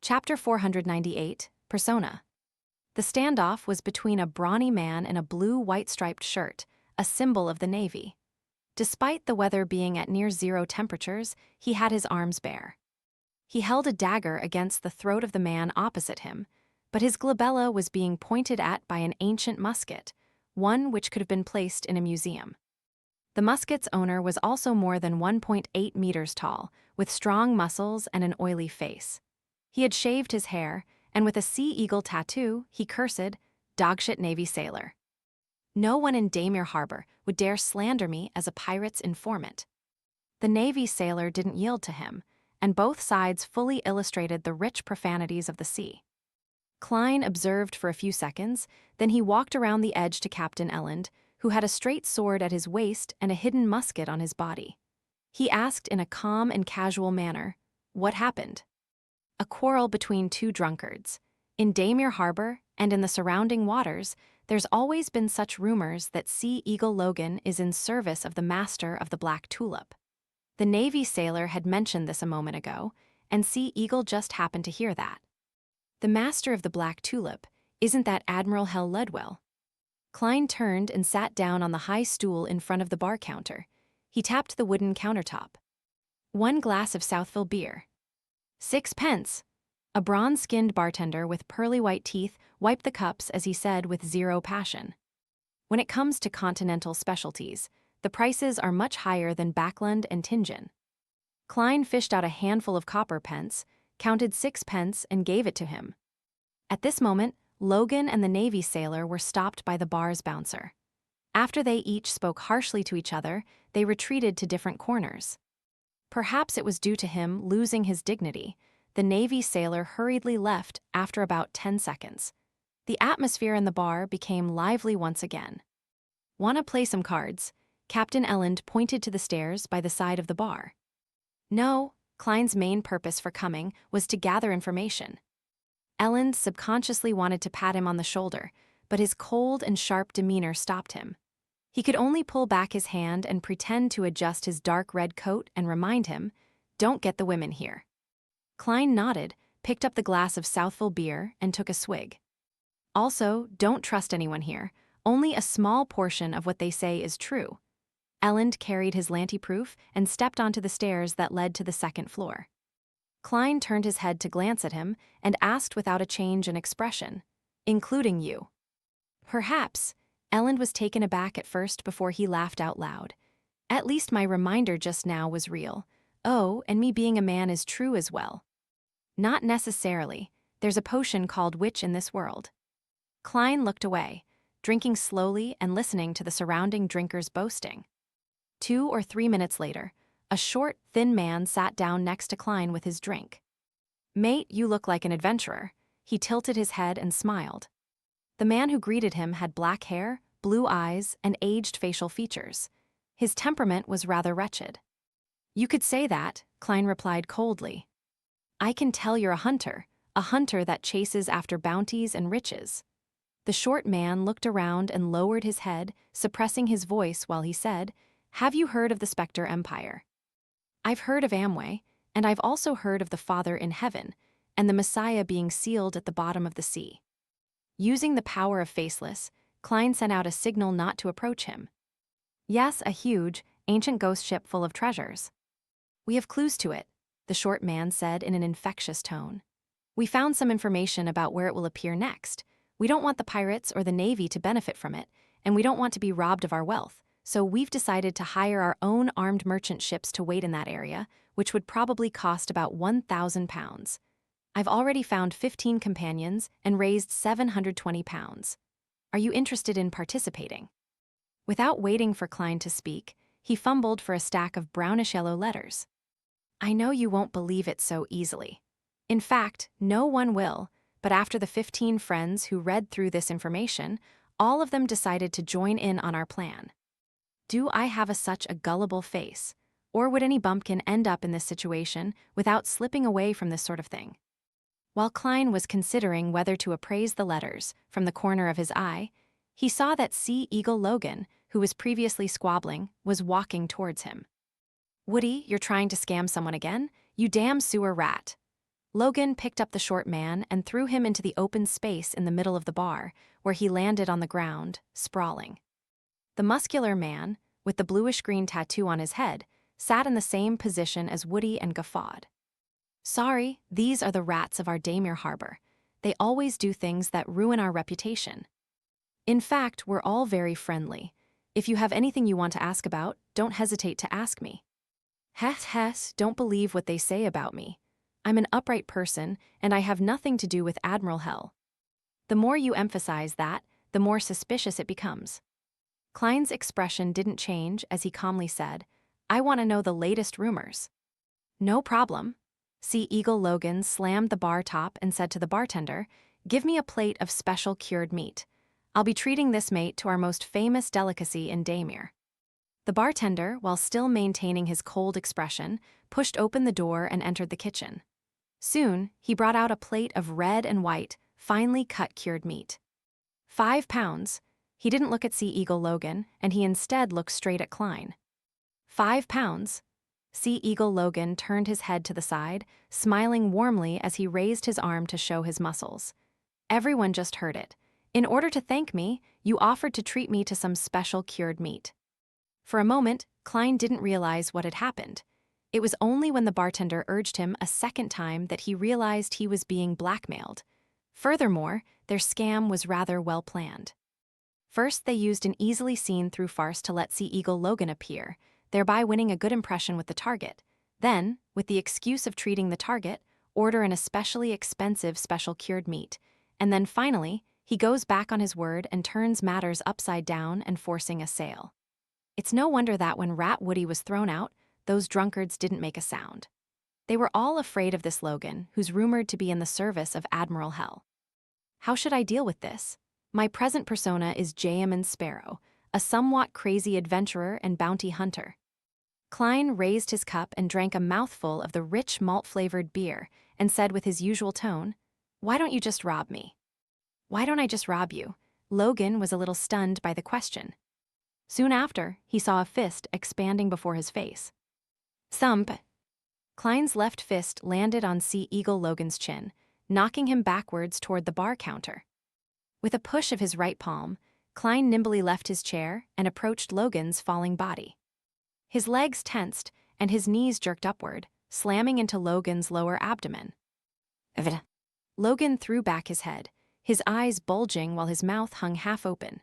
Chapter 498, Persona. The standoff was between a brawny man in a blue white-striped shirt, a symbol of the Navy. Despite the weather being at near-zero temperatures, he had his arms bare. He held a dagger against the throat of the man opposite him, but his glabella was being pointed at by an ancient musket, one which could have been placed in a museum. The musket's owner was also more than 1.8 meters tall, with strong muscles and an oily face. He had shaved his hair, and with a sea eagle tattoo, he cursed, "Dogshit Navy sailor. No one in Daymere Harbor would dare slander me as a pirate's informant." The Navy sailor didn't yield to him, and both sides fully illustrated the rich profanities of the sea. Klein observed for a few seconds, then he walked around the edge to Captain Elend, who had a straight sword at his waist and a hidden musket on his body. He asked in a calm and casual manner, "What happened?" "A quarrel between two drunkards. In Daymere Harbor and in the surrounding waters, there's always been such rumors that Sea Eagle Logan is in service of the master of the Black Tulip." The Navy sailor had mentioned this a moment ago, and Sea Eagle just happened to hear that. "The master of the Black Tulip, isn't that Admiral Hell Ledwell?" Klein turned and sat down on the high stool in front of the bar counter. He tapped the wooden countertop. "1 glass of Southville beer." 6 pence. A bronze-skinned bartender with pearly white teeth wiped the cups as he said with zero passion, "When it comes to continental specialties, the prices are much higher than Backlund and Tingen." Klein fished out a handful of copper pence, counted 6 pence, and gave it to him. At this moment, Logan and the Navy sailor were stopped by the bar's bouncer. After they each spoke harshly to each other, they retreated to different corners. Perhaps it was due to him losing his dignity. The Navy sailor hurriedly left after about 10 seconds. The atmosphere in the bar became lively once again. "Wanna play some cards?" Captain Elend pointed to the stairs by the side of the bar. No, Klein's main purpose for coming was to gather information. Elend subconsciously wanted to pat him on the shoulder, but his cold and sharp demeanor stopped him. He could only pull back his hand and pretend to adjust his dark red coat and remind him, "Don't get the women here." Klein nodded, picked up the glass of Southville beer, and took a swig. "Also, don't trust anyone here. Only a small portion of what they say is true." Elend carried his lanty-proof and stepped onto the stairs that led to the second floor. Klein turned his head to glance at him and asked without a change in expression, "Including you?" "Perhaps." Elend was taken aback at first before he laughed out loud. "At least my reminder just now was real. Oh, and me being a man is true as well." "Not necessarily. There's a potion called witch in this world." Klein looked away, drinking slowly and listening to the surrounding drinkers boasting. 2 or 3 minutes later, a short, thin man sat down next to Klein with his drink. "Mate, you look like an adventurer." He tilted his head and smiled. The man who greeted him had black hair, blue eyes, and aged facial features. His temperament was rather wretched. "You could say that," Klein replied coldly. "I can tell you're a hunter that chases after bounties and riches." The short man looked around and lowered his head, suppressing his voice while he said, "Have you heard of the Spectre Empire?" "I've heard of Amway, and I've also heard of the Father in Heaven, and the Messiah being sealed at the bottom of the sea." Using the power of Faceless, Klein sent out a signal not to approach him. "Yes, a huge, ancient ghost ship full of treasures." "We have clues to it," the short man said in an infectious tone. "We found some information about where it will appear next. We don't want the pirates or the Navy to benefit from it, and we don't want to be robbed of our wealth. So we've decided to hire our own armed merchant ships to wait in that area, which would probably cost about 1,000 pounds. I've already found 15 companions and raised 720 pounds. Are you interested in participating?" Without waiting for Klein to speak, he fumbled for a stack of brownish-yellow letters. "I know you won't believe it so easily. In fact, no one will, but after the 15 friends who read through this information, all of them decided to join in on our plan. Do I have such a gullible face? Or would any bumpkin end up in this situation without slipping away from this sort of thing?" While Klein was considering whether to appraise the letters from the corner of his eye, he saw that Sea Eagle Logan, who was previously squabbling, was walking towards him. "Woody, you're trying to scam someone again? You damn sewer rat." Logan picked up the short man and threw him into the open space in the middle of the bar, where he landed on the ground, sprawling. The muscular man, with the bluish-green tattoo on his head, sat in the same position as Woody and guffawed. "Sorry, these are the rats of our Daymere Harbor. They always do things that ruin our reputation. In fact, we're all very friendly. If you have anything you want to ask about, don't hesitate to ask me." Hess, don't believe what they say about me. I'm an upright person, and I have nothing to do with Admiral Hell. The more you emphasize that, the more suspicious it becomes. Klein's expression didn't change as he calmly said, "I want to know the latest rumors." "No problem." Sea Eagle Logan slammed the bar top and said to the bartender, "Give me a plate of special cured meat. I'll be treating this mate to our most famous delicacy in Daymere." The bartender, while still maintaining his cold expression, pushed open the door and entered the kitchen. Soon, he brought out a plate of red and white, finely cut cured meat. 5 pounds. He didn't look at Sea Eagle Logan, and he instead looked straight at Klein. 5 pounds. Sea Eagle Logan turned his head to the side, smiling warmly as he raised his arm to show his muscles. Everyone just heard it. In order to thank me, you offered to treat me to some special cured meat. For a moment, Klein didn't realize what had happened. It was only when the bartender urged him a second time that he realized he was being blackmailed. Furthermore, their scam was rather well planned. First, they used an easily seen-through farce to let Sea Eagle Logan appear, thereby winning a good impression with the target. Then, with the excuse of treating the target, order an especially expensive special cured meat. And then finally, he goes back on his word and turns matters upside down and forcing a sale. It's no wonder that when Rat Woody was thrown out, those drunkards didn't make a sound. They were all afraid of this Logan, who's rumored to be in the service of Admiral Hell. How should I deal with this? My present persona is Jayaman Sparrow, a somewhat crazy adventurer and bounty hunter. Klein raised his cup and drank a mouthful of the rich malt-flavored beer and said with his usual tone, "Why don't you just rob me?" "Why don't I just rob you?" Logan was a little stunned by the question. Soon after, he saw a fist expanding before his face. Thump! Klein's left fist landed on Sea Eagle Logan's chin, knocking him backwards toward the bar counter. With a push of his right palm, Klein nimbly left his chair and approached Logan's falling body. His legs tensed and his knees jerked upward, slamming into Logan's lower abdomen. Logan threw back his head, his eyes bulging while his mouth hung half open.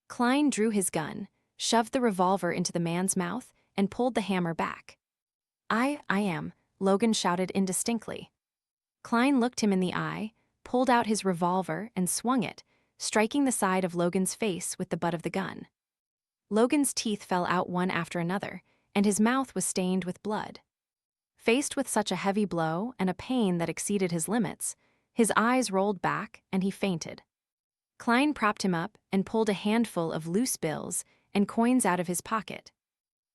Klein drew his gun, shoved the revolver into the man's mouth, and pulled the hammer back. I am, Logan shouted indistinctly. Klein looked him in the eye, pulled out his revolver, and swung it, striking the side of Logan's face with the butt of the gun. Logan's teeth fell out one after another, and his mouth was stained with blood. Faced with such a heavy blow and a pain that exceeded his limits, his eyes rolled back and he fainted. Klein propped him up and pulled a handful of loose bills and coins out of his pocket.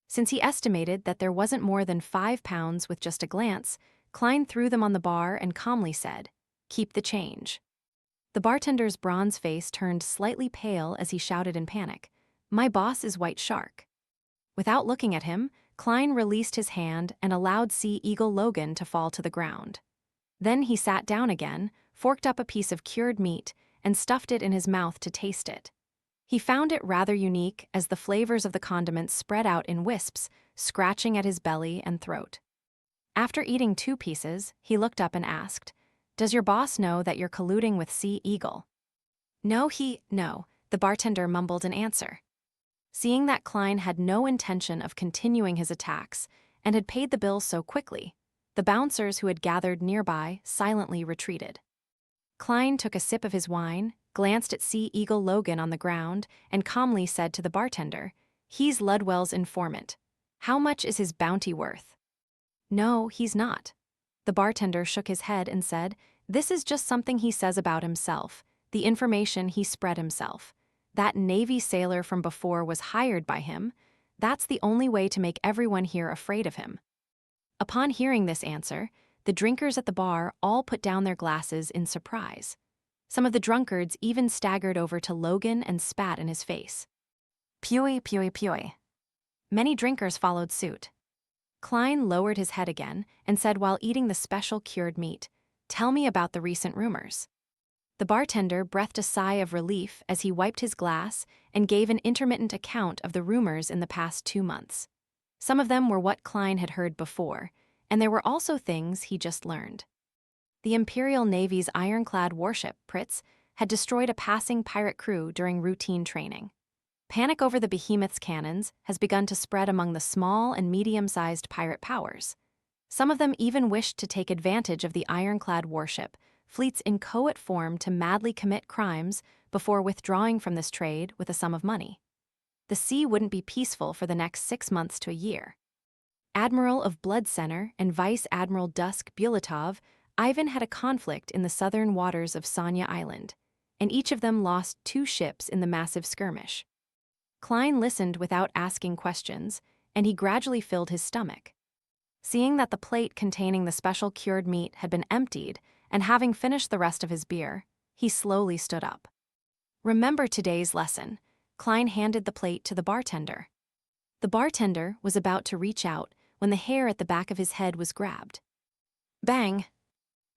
Since he estimated that there wasn't more than 5 pounds with just a glance, Klein threw them on the bar and calmly said, "Keep the change." The bartender's bronze face turned slightly pale as he shouted in panic, "My boss is White Shark." Without looking at him, Klein released his hand and allowed Sea Eagle Logan to fall to the ground. Then he sat down again, forked up a piece of cured meat, and stuffed it in his mouth to taste it. He found it rather unique as the flavors of the condiments spread out in wisps, scratching at his belly and throat. After eating 2 pieces, he looked up and asked, "Does your boss know that you're colluding with Sea Eagle?" No, the bartender mumbled an answer. Seeing that Klein had no intention of continuing his attacks and had paid the bill so quickly, the bouncers who had gathered nearby silently retreated. Klein took a sip of his wine, glanced at Sea Eagle Logan on the ground, and calmly said to the bartender, "He's Ludwell's informant. How much is his bounty worth?" "No, he's not." The bartender shook his head and said, "This is just something he says about himself, the information he spread himself. That Navy sailor from before was hired by him. That's the only way to make everyone here afraid of him." Upon hearing this answer, the drinkers at the bar all put down their glasses in surprise. Some of the drunkards even staggered over to Logan and spat in his face. Pui. Many drinkers followed suit. Klein lowered his head again and said while eating the special cured meat, Tell me about the recent rumors. The bartender breathed a sigh of relief as he wiped his glass and gave an intermittent account of the rumors in the past 2 months. Some of them were what Klein had heard before, and there were also things he just learned. The Imperial Navy's ironclad warship, Pritz, had destroyed a passing pirate crew during routine training. Panic over the behemoth's cannons has begun to spread among the small and medium-sized pirate powers. Some of them even wished to take advantage of the ironclad warship, fleet's inchoate form to madly commit crimes before withdrawing from this trade with a sum of money. The sea wouldn't be peaceful for the next 6 months to a year. Admiral of Blood Center and Vice Admiral Dusk Bulatov, Ivan had a conflict in the southern waters of Sanya Island, and each of them lost 2 ships in the massive skirmish. Klein listened without asking questions, and he gradually filled his stomach. Seeing that the plate containing the special cured meat had been emptied, and having finished the rest of his beer, he slowly stood up. Remember today's lesson. Klein handed the plate to the bartender. The bartender was about to reach out when the hair at the back of his head was grabbed. Bang!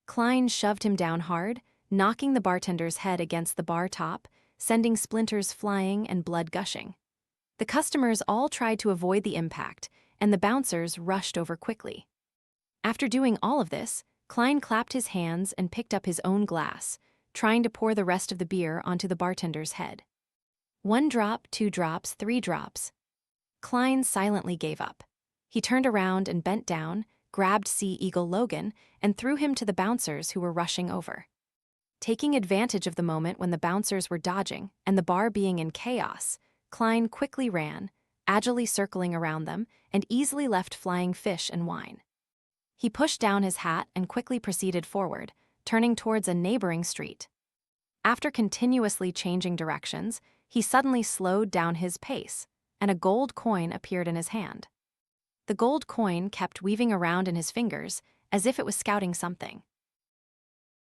Klein shoved him down hard, knocking the bartender's head against the bar top, sending splinters flying and blood gushing. The customers all tried to avoid the impact, and the bouncers rushed over quickly. After doing all of this, Klein clapped his hands and picked up his own glass, trying to pour the rest of the beer onto the bartender's head. 1 drop, 2 drops, 3 drops. Klein silently gave up. He turned around and bent down, grabbed Sea Eagle Logan, and threw him to the bouncers who were rushing over. Taking advantage of the moment when the bouncers were dodging and the bar being in chaos, Klein quickly ran, agilely circling around them, and easily left flying fish and wine. He pushed down his hat and quickly proceeded forward, turning towards a neighboring street. After continuously changing directions, he suddenly slowed down his pace, and a gold coin appeared in his hand. The gold coin kept weaving around in his fingers as if it was scouting something.